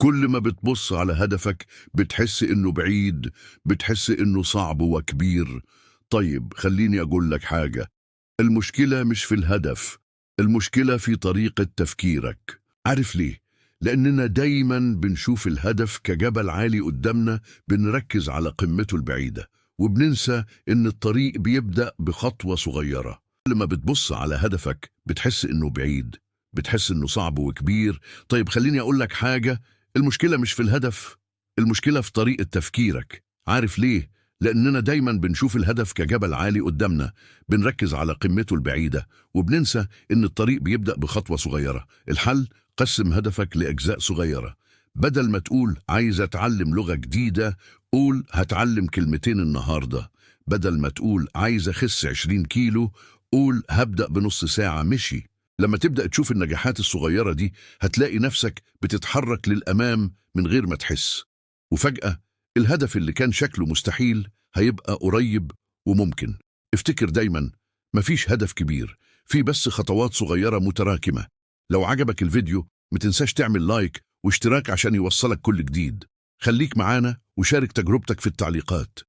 كل ما بتبص على هدفك بتحس إنه بعيد، بتحس إنه صعب وكبير. طيب خليني أقول لك حاجة، المشكلة مش في الهدف، المشكلة في طريقة تفكيرك. عارف ليه؟ لأننا دايما بنشوف الهدف كجبل عالي قدامنا، بنركز على قمته البعيدة وبننسى إن الطريق بيبدأ بخطوة صغيرة. كل ما بتبص على هدفك بتحس إنه بعيد، بتحس إنه صعب وكبير. طيب خليني أقول لك حاجة، المشكلة مش في الهدف، المشكلة في طريقة تفكيرك. عارف ليه؟ لأننا دايما بنشوف الهدف كجبل عالي قدامنا، بنركز على قمته البعيدة وبننسى إن الطريق بيبدأ بخطوة صغيرة. الحل: قسم هدفك لأجزاء صغيرة. بدل ما تقول عايز أتعلم لغة جديدة، قول هتعلم كلمتين النهاردة. بدل ما تقول عايز أخس 20 كيلو، قول هبدأ بنص ساعة مشي. لما تبدأ تشوف النجاحات الصغيرة دي هتلاقي نفسك بتتحرك للأمام من غير ما تحس، وفجأة الهدف اللي كان شكله مستحيل هيبقى قريب وممكن. افتكر دايما، مفيش هدف كبير، في بس خطوات صغيرة متراكمة. لو عجبك الفيديو متنساش تعمل لايك واشتراك عشان يوصلك كل جديد. خليك معانا وشارك تجربتك في التعليقات.